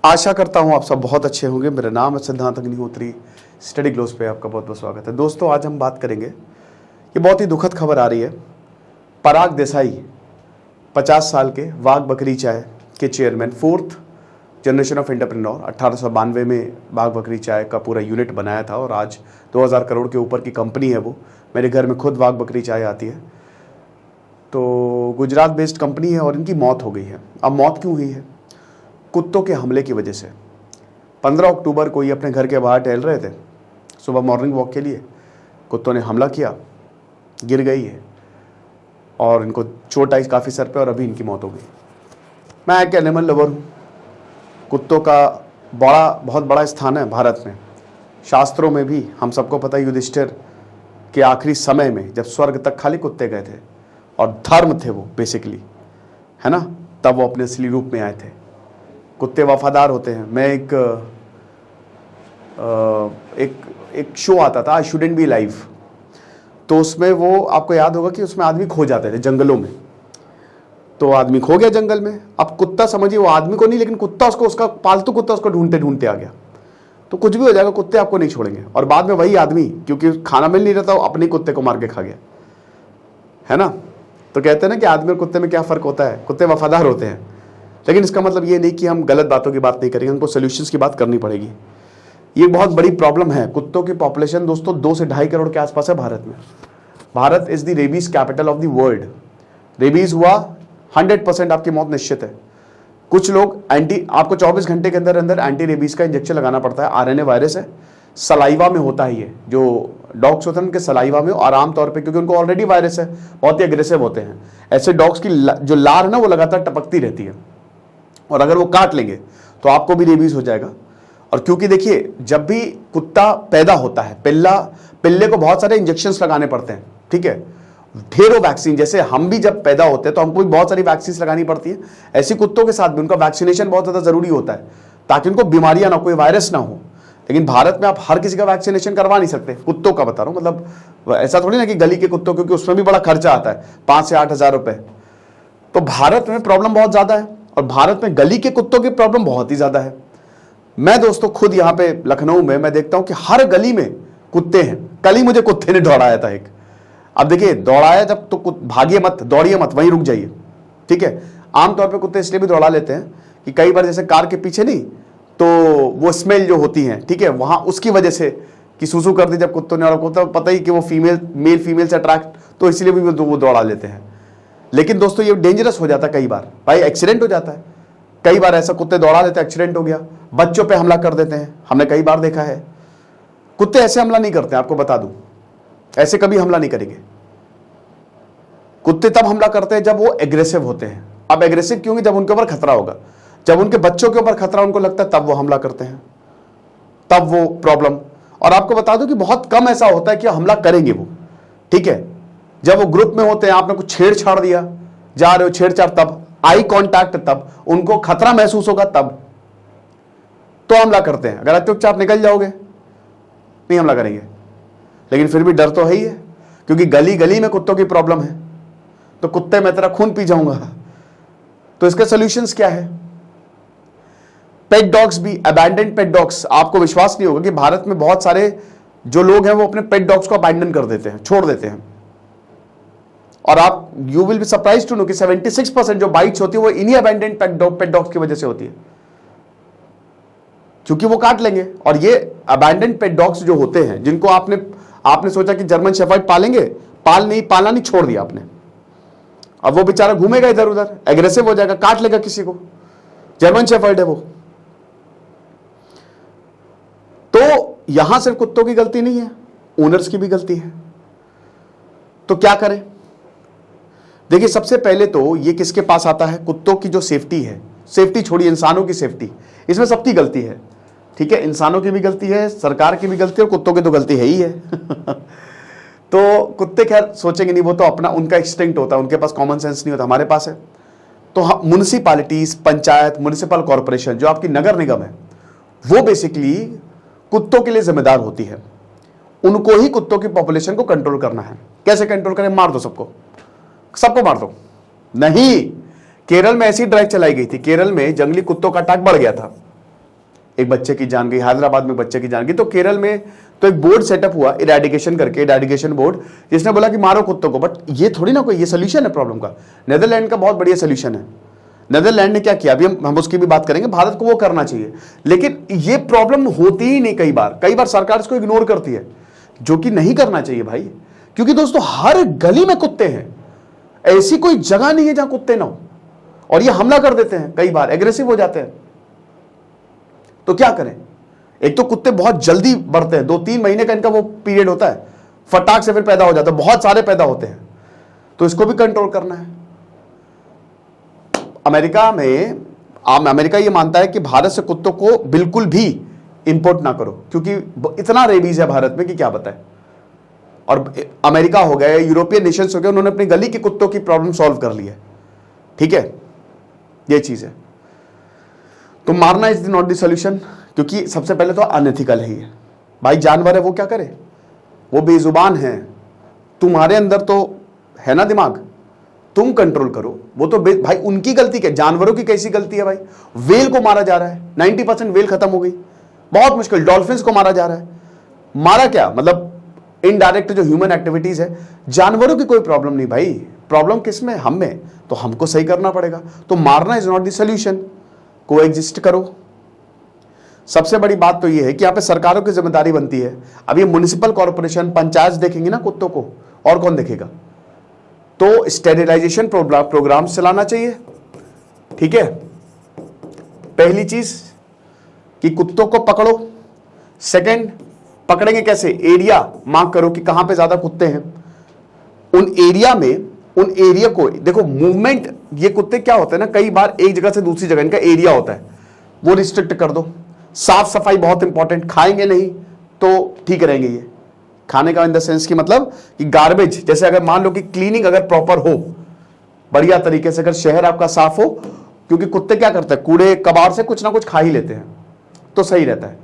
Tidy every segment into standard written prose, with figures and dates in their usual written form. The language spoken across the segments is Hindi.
आशा करता हूँ आप सब बहुत अच्छे होंगे। मेरा नाम है सिद्धांत अग्निहोत्री। स्टडी ग्लोस पे आपका बहुत बहुत स्वागत है। दोस्तों, आज हम बात करेंगे, ये बहुत ही दुखद खबर आ रही है। पराग देसाई 50 साल के वाघ बकरी चाय के chairman, fourth generation of entrepreneur. 1892 में वाघ बकरी चाय का पूरा यूनिट बनाया था और आज 2000 करोड़ के ऊपर की कंपनी है वो। मेरे घर में खुद वाघ बकरी चाय आती है। तो गुजरात बेस्ड कंपनी है और इनकी मौत हो गई है। अब मौत क्यों हुई है? कुत्तों के हमले की वजह से। 15 अक्टूबर को ये अपने घर के बाहर टहल रहे थे सुबह मॉर्निंग वॉक के लिए। कुत्तों ने हमला किया, गिर गई है और इनको चोट आई काफ़ी सर पे और अभी इनकी मौत हो गई। मैं एक एनिमल लवर हूँ। कुत्तों का बहुत बड़ा स्थान है भारत में। शास्त्रों में भी हम सबको पता है, युधिष्ठिर के आखिरी समय में जब स्वर्ग तक खाली कुत्ते गए थे और धर्म थे वो बेसिकली, है ना, तब वो अपने असली रूप में आए थे। कुत्ते वफादार होते हैं। मैं एक शो आता था, आई शुडंट बी लाइव, तो उसमें वो आपको याद होगा कि उसमें आदमी खो जाते थे जंगलों में। तो आदमी खो गया जंगल में। अब कुत्ता, समझिए वो आदमी को नहीं, लेकिन कुत्ता उसको, उसका पालतू कुत्ता उसको ढूंढते ढूंढते आ गया। तो कुछ भी हो जाएगा, कुत्ते आपको नहीं छोड़ेंगे। और बाद में वही आदमी, क्योंकि खाना मिल नहीं रहा था, वो अपने कुत्ते को मार के खा गया, है ना। तो कहते हैं ना कि आदमी और कुत्ते में क्या फ़र्क होता है। कुत्ते वफादार होते हैं, लेकिन इसका मतलब ये नहीं कि हम गलत बातों की बात नहीं करेंगे, हमको सोल्यूशंस की बात करनी पड़ेगी। ये बहुत बड़ी प्रॉब्लम है। कुत्तों की पॉपुलेशन दोस्तों 2 से 2.5 करोड़ के आसपास है भारत में। Bharat is the rabies capital of the world. Rabies हुआ 100% आपकी मौत निश्चित है। कुछ लोग आपको 24 घंटे के अंदर अंदर एंटी रेबीज का इंजेक्शन लगाना पड़ता है। आरएनए वायरस है, सलाइवा में होता है। ये जो डॉग्स होते हैं उनके सलाइवा में, और आमतौर पे क्योंकि उनको ऑलरेडी वायरस है, बहुत ही अग्रेसिव होते हैं। ऐसे डॉग्स की जो लार है ना, वो लगातार टपकती रहती है और अगर वो काट लेंगे तो आपको भी रेबीज हो जाएगा। और क्योंकि देखिए, जब भी कुत्ता पैदा होता है, पिल्ले को बहुत सारे इंजेक्शंस लगाने पड़ते हैं, ठीक है, ढेरों वैक्सीन। जैसे हम भी जब पैदा होते हैं तो हमको भी बहुत सारी वैक्सीन लगानी पड़ती है। ऐसे कुत्तों के साथ भी उनका वैक्सीनेशन बहुत ज़्यादा जरूरी होता है ताकि उनको बीमारियां ना, कोई वायरस ना हो। लेकिन भारत में आप हर किसी का वैक्सीनेशन करवा नहीं सकते। कुत्तों का बता रहा हूँ, मतलब ऐसा थोड़ी ना कि गली के कुत्तों, क्योंकि उसमें भी बड़ा खर्चा आता है, 5 से 8 हज़ार रुपए। तो भारत में प्रॉब्लम बहुत ज़्यादा है और भारत में गली के कुत्तों की प्रॉब्लम बहुत ही ज़्यादा है। मैं दोस्तों खुद यहाँ पे लखनऊ में मैं देखता हूँ कि हर गली में कुत्ते हैं। कल ही मुझे कुत्ते ने दौड़ाया था एक। अब देखिए, दौड़ाया जब तो भागिए मत, दौड़िए मत, वहीं रुक जाइए, ठीक है। आमतौर पे कुत्ते इसलिए भी दौड़ा लेते हैं कि कई बार जैसे कार के पीछे नहीं, तो वो स्मेल जो होती है, ठीक है, वहाँ उसकी वजह से कि सूसू कर दी जब कुत्तों ने, और कुत्ता पता ही कि वो मेल फीमेल से अट्रैक्ट, तो इसलिए भी वो दौड़ा लेते हैं। लेकिन दोस्तों ये डेंजरस हो जाता है कई बार, भाई एक्सीडेंट हो जाता है। कई बार ऐसा कुत्ते दौड़ा लेते हैं, एक्सीडेंट हो गया, बच्चों पे हमला कर देते हैं, हमने कई बार देखा है। कुत्ते ऐसे हमला नहीं करते, आपको बता दूं, ऐसे कभी हमला नहीं करेंगे। कुत्ते तब हमला करते हैं जब वो एग्रेसिव होते हैं। अब एग्रेसिव क्यों? जब उनके ऊपर खतरा होगा, जब उनके बच्चों के ऊपर खतरा उनको लगता है, तब वो हमला करते हैं, तब वो प्रॉब्लम। और आपको बता दूं कि बहुत कम ऐसा होता है कि हमला करेंगे वो, ठीक है। जब वो ग्रुप में होते हैं, आपने कुछ छेड़छाड़ दिया, जा रहे हो छेड़छाड़, तब आई कांटेक्ट, तब उनको खतरा महसूस होगा, तब तो हमला करते हैं। अगर चुपचाप निकल जाओगे, नहीं हमला करेंगे। लेकिन फिर भी डर तो है ही है, क्योंकि गली गली में कुत्तों की प्रॉब्लम है। तो कुत्ते मैं तेरा खून पी जाऊंगा। तो इसके सॉल्यूशंस क्या है? पेट डॉग्स भी, अबैंडन्ड पेट डॉग्स। आपको विश्वास नहीं होगा कि भारत में बहुत सारे जो लोग हैं वो अपने पेट डॉग्स को अबैंडन कर देते हैं, छोड़ देते हैं। और आप you will be surprised to know कि 76% जो बाइट्स होती है वो इन्हीं अबैंडन्ड पेट डॉग्स की वजह से होती है, क्योंकि वो काट लेंगे। और ये अबैंडन्ड पेट डॉग्स जो होते हैं, जिनको आपने सोचा कि जर्मन शेफर्ड पालेंगे, पालना नहीं, छोड़ दिया आपने। अब वो बेचारा घूमेगा इधर उधर, एग्रेसिव हो जाएगा, काट लेगा किसी को। जर्मन शेफर्ड है वो। तो यहां सिर्फ कुत्तों की गलती नहीं है, ओनर्स की भी गलती है। तो क्या करें? देखिए, सबसे पहले तो ये किसके पास आता है? कुत्तों की जो सेफ्टी है, सेफ्टी छोड़िए, इंसानों की सेफ्टी, इसमें सबकी गलती है, ठीक है। इंसानों की भी गलती है, सरकार की भी गलती है, और कुत्तों की तो गलती है ही है। तो कुत्ते खैर सोचेंगे नहीं, वो तो अपना, उनका एक्सटिंक्ट होता है, उनके पास कॉमन सेंस नहीं होता, हमारे पास है। तो म्युनिसिपैलिटीज, पंचायत, म्युनिसिपल कॉर्पोरेशन, जो आपकी नगर निगम है, वो बेसिकली कुत्तों के लिए जिम्मेदार होती है। उनको ही कुत्तों की पॉपुलेशन को कंट्रोल करना है। कैसे कंट्रोल करें? मार दो सबको, सबको मार दो। नहीं, केरल में ऐसी ड्राइव चलाई गई थी। केरल में जंगली कुत्तों का अटैक बढ़ गया था, एक बच्चे की जान गई, हैदराबाद में बच्चे की जान गई। तो केरल में तो एक बोर्ड सेटअप हुआ इरेडिकेशन करके, इरेडिकेशन बोर्ड, जिसने बोला कि मारो कुत्तों को। बट ये थोड़ी ना कोई ये सोल्यूशन है प्रॉब्लम का। नेदरलैंड का बहुत बढ़िया सोल्यूशन है। नेदरलैंड ने क्या किया, अभी हम उसकी भी बात करेंगे, भारत को वो करना चाहिए। लेकिन ये प्रॉब्लम होती ही नहीं, कई बार सरकार इसको इग्नोर करती है, जो कि नहीं करना चाहिए भाई। क्योंकि दोस्तों हर गली में कुत्ते हैं, ऐसी कोई जगह नहीं है जहां कुत्ते ना हो, और ये हमला कर देते हैं, कई बार एग्रेसिव हो जाते हैं। तो क्या करें? एक तो कुत्ते बहुत जल्दी बढ़ते हैं, 2-3 महीने का इनका वो पीरियड होता है, फटाक से फिर पैदा हो जाता है, बहुत सारे पैदा होते हैं, तो इसको भी कंट्रोल करना है। अमेरिका ये मानता है कि भारत से कुत्तों को बिल्कुल भी इंपोर्ट ना करो, क्योंकि इतना रेबीज है भारत में कि क्या बताए। और अमेरिका हो गए, यूरोपियन नेशंस हो गए, उन्होंने अपनी गली के कुत्तों की प्रॉब्लम सॉल्व कर ली है। ठीक है, ये चीज है। तो मारना इज नॉट द सॉल्यूशन, क्योंकि सबसे पहले तो अनएथिकल ही है भाई। जानवर है, वो क्या करे, वो बेजुबान है, तुम्हारे अंदर तो है ना दिमाग, तुम कंट्रोल करो। वो तो भाई उनकी गलती क्या, जानवरों की कैसी गलती है भाई? वेल को मारा जा रहा है, 90% वेल खत्म हो गई, बहुत मुश्किल। डॉल्फिन्स को मारा जा रहा है, मारा क्या मतलब इनडायरेक्ट जो ह्यूमन एक्टिविटीज है। जानवरों की कोई प्रॉब्लम नहीं भाई, प्रॉब्लम किसमें, हम में, तो हमको सही करना पड़ेगा। तो मारना इज नॉट द सॉल्यूशन, को एग्जिस्ट करो। सबसे बड़ी बात तो ये है कि यहाँ पे सरकारों की जिम्मेदारी बनती है। अब ये म्युनिसिपल कॉर्पोरेशन, पंचायत देखेंगे ना कुत्तों को, और कौन देखेगा? तो स्टेरिलाइजेशन प्रोग्राम चलाना चाहिए। ठीक है, पहली चीज कि कुत्तों को पकड़ो। सेकंड, पकड़ेंगे कैसे? एरिया मार्क करो कि कहां पे ज्यादा कुत्ते हैं। उन एरिया को देखो, मूवमेंट, ये कुत्ते क्या होते हैं ना, कई बार एक जगह से दूसरी जगह इनका एरिया होता है, वो रिस्ट्रिक्ट कर दो। साफ सफाई बहुत इंपॉर्टेंट, खाएंगे नहीं तो ठीक रहेंगे ये। खाने का इन द सेंस की मतलब कि गार्बेज, जैसे अगर मान लो कि क्लीनिंग अगर प्रॉपर हो, बढ़िया तरीके से, अगर शहर आपका साफ हो, क्योंकि कुत्ते क्या करते हैं, कूड़े कबाड़ से कुछ ना कुछ खा ही लेते हैं, तो सही रहता है।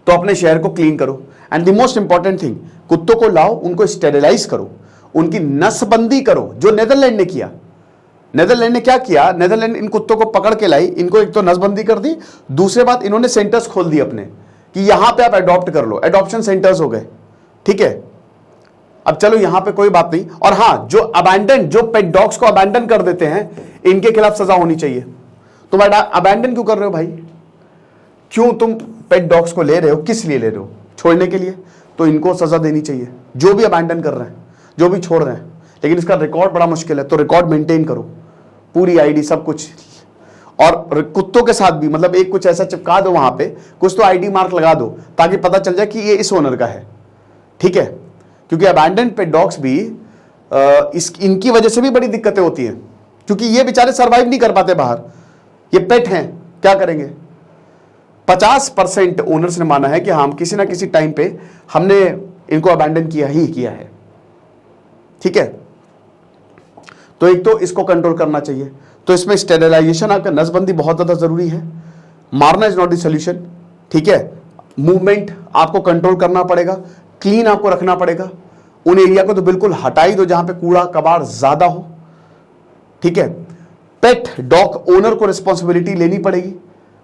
तो अपने शहर को क्लीन करो। And the most important thing, कुत्तों को लाओ, उनको स्टेरिलाइज करो, उनकी नसबंदी करो, जो नेदरलैंड ने किया। नेदरलैंड ने क्या किया, नेदरलैंड इन कुत्तों को पकड़ के लाई, इनको एक तो नसबंदी कर दी, दूसरे बात इन्होंने सेंटर्स खोल दिए अपने, कि यहां पे आप अडॉप्ट कर लो, एडॉप्शन सेंटर्स हो गए। ठीक है, अब चलो यहां पे कोई बात नहीं। और हां, जो पेट डॉग्स को अबैंडन कर देते हैं, इनके खिलाफ सजा होनी चाहिए। तुम अबैंडन क्यों कर रहे हो भाई? क्यों तुम पेट डॉग्स को ले रहे हो, किस लिए ले रहे हो? छोड़ने के लिए? तो इनको सजा देनी चाहिए, जो भी अबैंडन कर रहे हैं, जो भी छोड़ रहे हैं। लेकिन इसका रिकॉर्ड बड़ा मुश्किल है, तो रिकॉर्ड मेंटेन करो, पूरी आईडी सब कुछ। और कुत्तों के साथ भी मतलब एक कुछ ऐसा चिपका दो वहां पे, कुछ तो आईडी मार्क लगा दो, ताकि पता चल जाए कि ये इस ओनर का है। ठीक है, क्योंकि अबैंडन पेट डॉग्स भी इनकी वजह से भी बड़ी दिक्कतें होती हैं, क्योंकि ये बेचारे सर्वाइव नहीं कर पाते बाहर, ये पेट हैं, क्या करेंगे। 50% ओनर्स ने माना है कि हम किसी ना किसी टाइम पे हमने इनको अबैंडन किया ही किया है। ठीक है, तो एक तो इसको कंट्रोल करना चाहिए। तो इसमें स्टेरिलाइजेशन, आपका नसबंदी बहुत ज्यादा जरूरी है। मारना इज नॉट द सॉल्यूशन। ठीक है, मूवमेंट आपको कंट्रोल करना पड़ेगा, क्लीन आपको रखना पड़ेगा। उन एरिया को तो बिल्कुल हटा ही दो जहां पे कूड़ा कबाड़ ज्यादा हो। ठीक है, पेट डॉग ओनर को रिस्पॉन्सिबिलिटी लेनी पड़ेगी,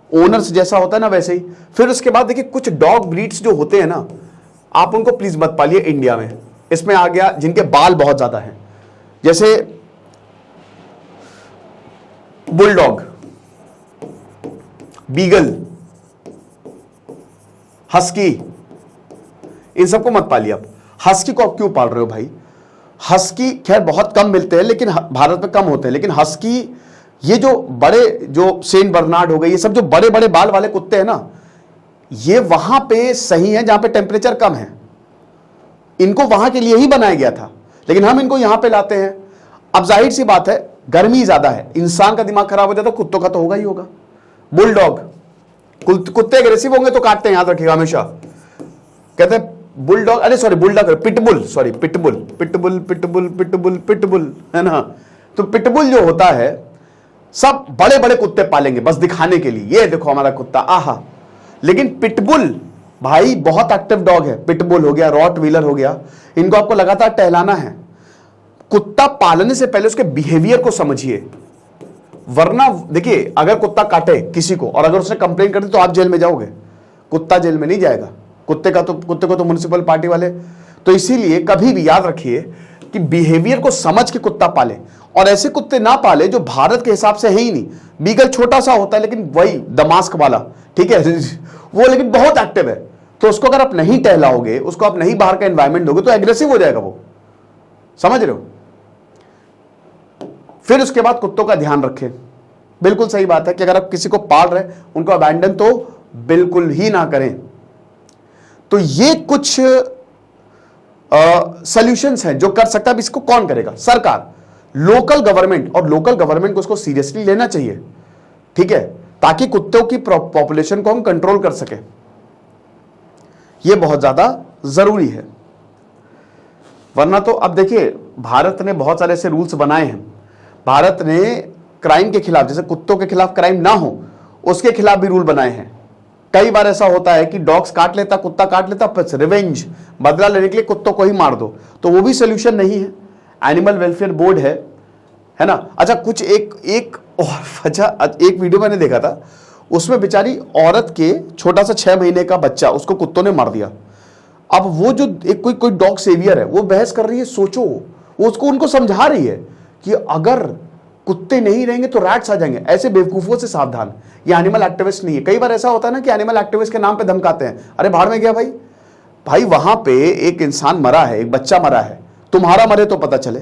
ओनर्स जैसा होता है ना वैसे ही। फिर उसके बाद देखिए, कुछ डॉग ब्रीड्स जो होते हैं ना, आप उनको प्लीज मत पालिए इंडिया में। इसमें आ गया जिनके बाल बहुत ज्यादा हैं, जैसे बुलडॉग, बीगल, हस्की, इन सबको मत पालिए आप। हस्की को आप क्यों पाल रहे हो भाई? हस्की खैर बहुत कम मिलते हैं, लेकिन भारत में कम होते हैं। लेकिन हस्की, ये जो बड़े, जो सेंट बर्नार्ड हो गए, ये सब जो बड़े बड़े बाल वाले कुत्ते हैं ना, ये वहां पे सही है जहां पे टेम्परेचर कम है। इनको वहां के लिए ही बनाया गया था, लेकिन हम इनको यहां पे लाते हैं। अब जाहिर सी बात है, गर्मी ज्यादा है, इंसान का दिमाग खराब हो जाता है, कुत्तों का तो होगा ही होगा। बुलडॉग, कुत्ते अग्रेसिव होंगे तो काटते हैं, याद रखिएगा हमेशा। कहते हैं बुलडॉग, अरे sorry bulldog, pitbull, sorry pitbull, pitbull pitbull pitbull pitbull, है ना। तो पिटबुल जो होता है, सब बड़े बड़े कुत्ते पालेंगे बस दिखाने के लिए, ये देखो हमारा कुत्ता, आहा। लेकिन पिटबुल भाई बहुत एक्टिव डॉग है। पिटबुल हो गया, रॉटवीलर हो गया, इनको आपको लगातार टहलाना है। कुत्ता पालने से पहले उसके बिहेवियर को समझिए, वरना देखिए, अगर कुत्ता काटे किसी को और अगर उसने कंप्लेन कर दी तो आप जेल में जाओगे, कुत्ता जेल में नहीं जाएगा। कुत्ते को तो म्युनिसिपल पार्टी वाले। तो इसीलिए कभी भी याद रखिए कि बिहेवियर को समझ के कुत्ता पाले, और ऐसे कुत्ते ना पाले जो भारत के हिसाब से है ही नहीं। बीगल छोटा सा होता है लेकिन वही दमास्क वाला, ठीक है, वो लेकिन बहुत एक्टिव है। तो उसको अगर आप नहीं टहलाओगे, उसको आप नहीं बाहर का एनवायरमेंट दोगे तो एग्रेसिव हो जाएगा वो, समझ रहे हो। फिर उसके बाद कुत्तों का ध्यान रखें। बिल्कुल सही बात है कि अगर आप किसी को पाल रहे हैं, उनको अबैंडन तो बिल्कुल ही ना करें। तो ये कुछ सॉल्यूशंस हैं जो कर सकता है। अब इसको कौन करेगा? सरकार, लोकल गवर्नमेंट, और लोकल गवर्नमेंट को उसको सीरियसली लेना चाहिए, ठीक है, ताकि कुत्तों की पॉपुलेशन को हम कंट्रोल कर सके। यह बहुत ज्यादा जरूरी है। वरना तो अब देखिए, भारत ने बहुत सारे ऐसे रूल्स बनाए हैं। भारत ने क्राइम के खिलाफ, जैसे कुत्तों के खिलाफ क्राइम ना हो उसके खिलाफ भी रूल बनाए हैं। कई बार ऐसा होता है कि डॉग्स काट लेता, कुत्ता काट लेता, बस रिवेंज, बदला लेने के लिए कुत्तों को ही मार दो, तो वो भी सोल्यूशन नहीं है। एनिमल वेलफेयर बोर्ड है ना। अच्छा, कुछ एक और वजह, एक वीडियो मैंने देखा था, उसमें बेचारी औरत के छोटा सा 6 महीने का बच्चा उसको कुत्तों ने मार दिया। अब वो जो एक कोई डॉग सेवियर है, वो बहस कर रही है, सोचो, वो उसको उनको समझा रही है कि अगर कुत्ते नहीं रहेंगे तो रैट्स आ जाएंगे। ऐसे बेवकूफों से सावधान। ये एनिमल एक्टिविस्ट नहीं है। कई बार ऐसा होता है ना कि एनिमल एक्टिविस्ट के नाम पे धमकाते हैं, अरे भाड़ में गया भाई वहां पे एक इंसान मरा है, एक बच्चा मरा है, तुम्हारा मरे तो पता चले,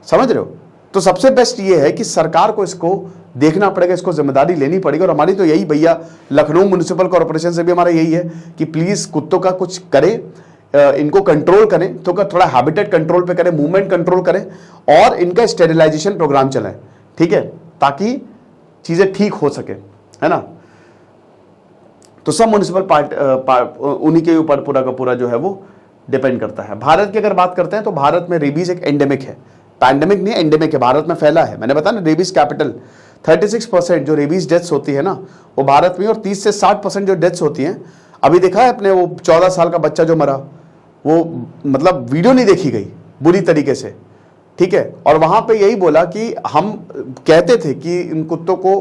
समझ रहे हो। तो सबसे बेस्ट ये है कि सरकार को इसको देखना पड़ेगा, इसको जिम्मेदारी लेनी पड़ेगी। और हमारी तो यही भैया, लखनऊ म्युनिसिपल कॉर्पोरेशन से भी हमारा यही है कि प्लीज कुत्तों का कुछ करें, इनको कंट्रोल करें, तो थोड़ा हैबिटेट कंट्रोल पे करें, मूवमेंट कंट्रोल करें, और इनका स्टेरिलाइजेशन प्रोग्राम चलाएं, ठीक है, ताकि चीजें ठीक हो सके, है ना। तो सब म्युनिसिपल उन्हीं के ऊपर पूरा का पूरा जो है वो डिपेंड करता है। भारत की अगर बात करते हैं तो भारत में रेबीज एक एंडेमिक है, पैंडेमिक नहीं, एंडेमिक है, भारत में फैला है। मैंने बताया ना, रेबीज कैपिटल। 36% जो रेबीज डेथ्स होती है ना वो भारत में, और 30 से 60% जो डेथ्स होती हैं, अभी देखा है अपने वो 14 साल का बच्चा जो मरा, वो मतलब वीडियो नहीं देखी गई बुरी तरीके से, ठीक है। और वहां पे यही बोला कि हम कहते थे कि इन कुत्तों को,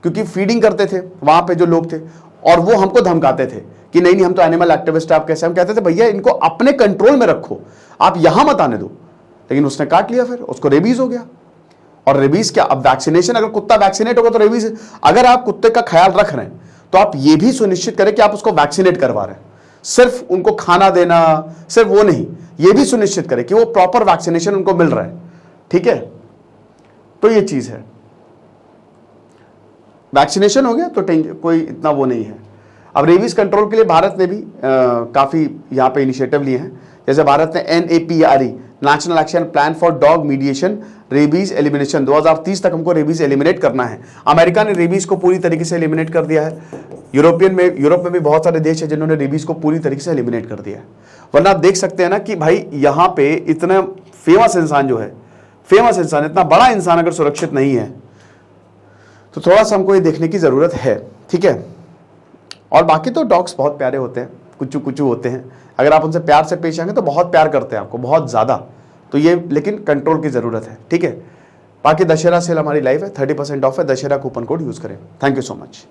क्योंकि फीडिंग करते थे वहां पे जो लोग थे, और वो हमको धमकाते थे कि नहीं हम तो एनिमल एक्टिविस्ट, आप कैसे। हम कहते थे भैया इनको अपने कंट्रोल में रखो, आप यहां मत आने दो। लेकिन उसने काट लिया, फिर उसको रेबीज हो गया। और रेबीज क्या, अब वैक्सीनेशन, अगर कुत्ता वैक्सीनेट होगा तो रेबीज। अगर आप कुत्ते का ख्याल रख रहे हैं तो आप ये भी सुनिश्चित करें कि आप उसको वैक्सीनेट करवा रहे हैं। सिर्फ उनको खाना देना, सिर्फ वो नहीं, ये भी सुनिश्चित करें कि वो प्रॉपर वैक्सीनेशन उनको मिल रहा है, ठीक है। तो ये चीज है, वैक्सीनेशन हो गया तो कोई इतना वो नहीं है। अब रेबीज कंट्रोल के लिए भारत ने भी काफी यहाँ पे इनिशिएटिव लिए हैं। जैसे भारत ने NAPRE, national action plan for dog mediation rabies elimination, 2030 तक हमको रेबीज एलिमिनेट करना है। अमेरिका ने रेबीज को पूरी तरीके से एलिमिनेट कर दिया है। यूरोप में भी बहुत सारे देश है जिन्होंने रेबीज को पूरी तरीके से एलिमिनेट कर दिया है। वरना आप देख सकते हैं ना कि भाई यहाँ पे इतना फेमस इंसान जो है, फेमस इंसान, इतना बड़ा इंसान अगर सुरक्षित नहीं है तो थोड़ा सा हमको ये देखने की जरूरत है, ठीक है। और बाकी तो डॉग्स बहुत प्यारे होते हैं, कुचू कुचू होते हैं। अगर आप उनसे प्यार से पेश आएंगे तो बहुत प्यार करते हैं आपको, बहुत ज़्यादा। तो ये लेकिन कंट्रोल की ज़रूरत है, ठीक है। बाकी दशहरा सेल हमारी लाइव है, 30% ऑफ है, दशहरा कूपन कोड यूज़ करें। Thank you so much.